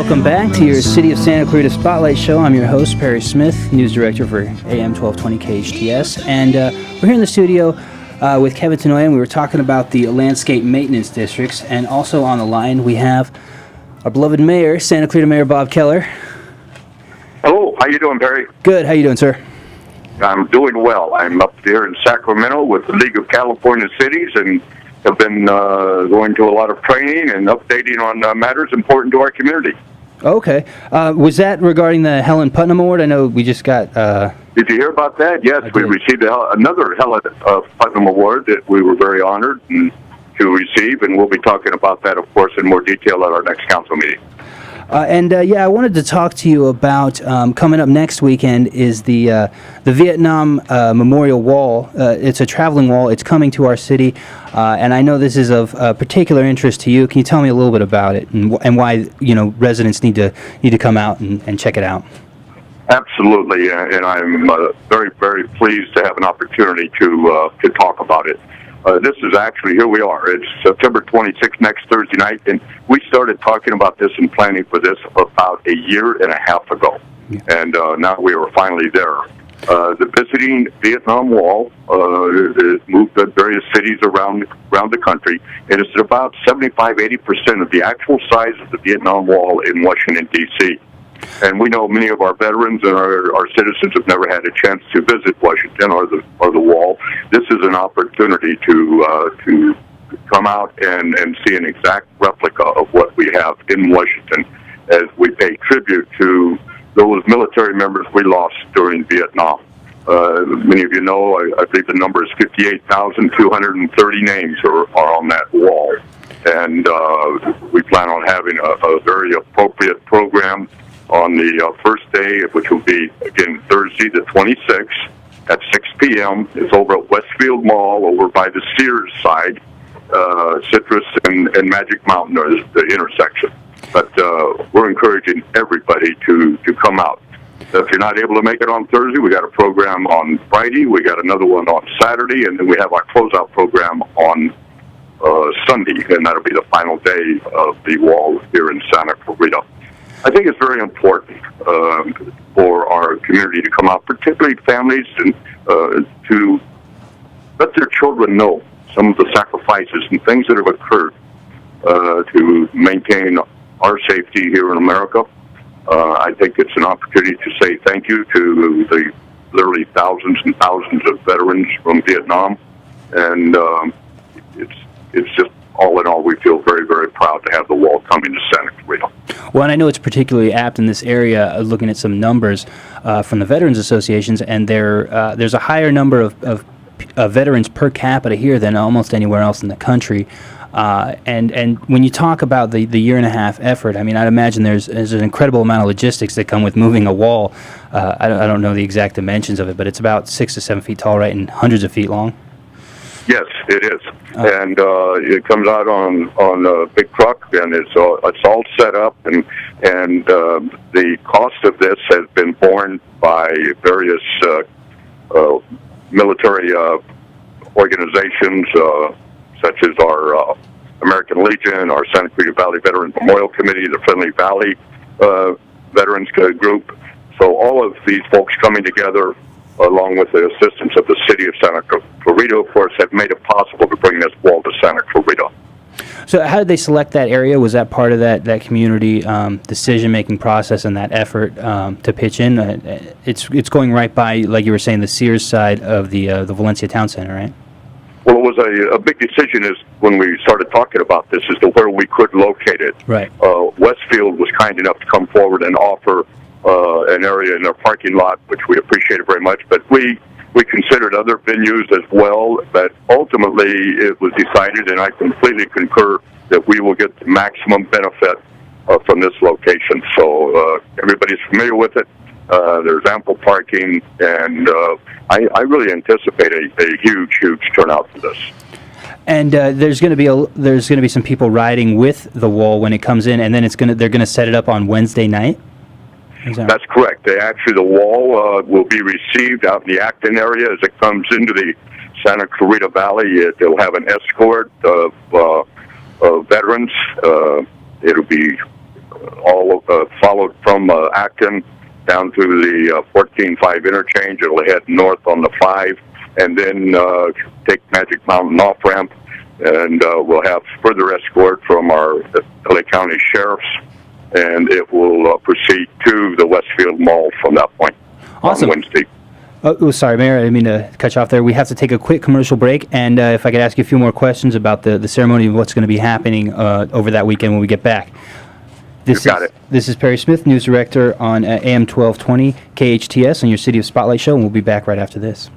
Welcome back to your City of Santa Clarita Spotlight Show. I'm your host, Perry Smith, News Director for AM 1220 KHTS. And we're here in the studio with Kevin Tenoya, and we were talking about the landscape maintenance districts. And also on the line, we have our beloved mayor, Santa Clarita Mayor Bob Keller. Hello, how you doing, Barry? Good. How you doing, sir? I'm doing well. I'm up there in Sacramento with the League of California Cities and have been going to a lot of training and updating on matters important to our community. Okay. Was that regarding the Helen Putnam Award? I know we just got... Did you hear about that? Yes, we received another Helen Putnam Award that we were very honored to receive, and we'll be talking about that, of course, in more detail at our next council meeting. I wanted to talk to you about coming up next weekend is the Vietnam Memorial Wall. It's a traveling wall. It's coming to our city, and I know this is of particular interest to you. Can you tell me a little bit about it and why residents need to come out and check it out? Absolutely, and I'm very, very pleased to have an opportunity to talk about it. This is actually, here we are. It's September 26th, next Thursday night, and we started talking about this and planning for this about a year and a half ago. Yeah. And now we are finally there. The visiting Vietnam Wall is moved to various cities around the country, and it's about 75-80% of the actual size of the Vietnam Wall in Washington, D.C. And we know many of our veterans and our citizens have never had a chance to visit Washington or the wall. This is an opportunity to come out and see an exact replica of what we have in Washington as we pay tribute to those military members we lost during Vietnam. Many of you know, I believe the number is 58,230 names are on that wall. And we plan on having a very appropriate program on the first day, which will be, again, Thursday the 26th at 6 p.m. It's over at Westfield Mall, over by the Sears side, Citrus and Magic Mountain, or the intersection. But we're encouraging everybody to come out. If you're not able to make it on Thursday, we got a program on Friday, we got another one on Saturday, and then we have our closeout program on Sunday, and that'll be the final day of the wall here in Santa Clarita. I think it's very important for our community to come out, particularly families, and to let their children know some of the sacrifices and things that have occurred to maintain our safety here in America. I think it's an opportunity to say thank you to the literally thousands and thousands of veterans from Vietnam, and it's just, all in all, we feel very, very proud to have the wall coming to Santa Clarita. Well, and I know it's particularly apt in this area, looking at some numbers from the Veterans Associations, and there's a higher number of veterans per capita here than almost anywhere else in the country. And when you talk about the year and a half effort, I mean, I'd imagine there's an incredible amount of logistics that come with moving a wall. I don't know the exact dimensions of it, but it's about 6 to 7 feet tall, right, and hundreds of feet long. Yes, it is, and it comes out on a big truck, and it's all set up, and the cost of this has been borne by various military organizations, such as our American Legion, our Santa Clarita Valley Veterans Memorial Committee, the Friendly Valley Veterans Group. So all of these folks coming together, along with the assistance of the city of Santa Clarita, of course, have made it possible to bring this wall to Santa Clarita. So how did they select that area? Was that part of that community decision-making process and that effort to pitch in? It's going right by, like you were saying, the Sears side of the Valencia Town Center, right? Well, it was a big decision when we started talking about this as to where we could locate it. Right. Westfield was kind enough to come forward and offer an area in their parking lot, which we appreciated very much, but we considered other venues as well, but ultimately it was decided, and I completely concur, that we will get the maximum benefit from this location. So everybody's familiar with it. There's ample parking, and I really anticipate a huge turnout for this. And there's going to be some people riding with the wall when it comes in, and then they're going to set it up on Wednesday night. That's correct. The wall will be received out in the Acton area as it comes into the Santa Clarita Valley. They'll have an escort of veterans. It'll be all from Acton down to the 14-5 interchange. It'll head north on the 5, and then take Magic Mountain off-ramp, and we'll have further escort from our LA County Sheriffs, and it will proceed to the Westfield Mall from that point Awesome. on Wednesday. Oh, sorry, Mayor, I didn't mean to cut you off there. We have to take a quick commercial break, and if I could ask you a few more questions about the ceremony and what's going to be happening over that weekend when we get back. This is Perry Smith, News Director on AM 1220 KHTS on your City of Spotlight show, and we'll be back right after this.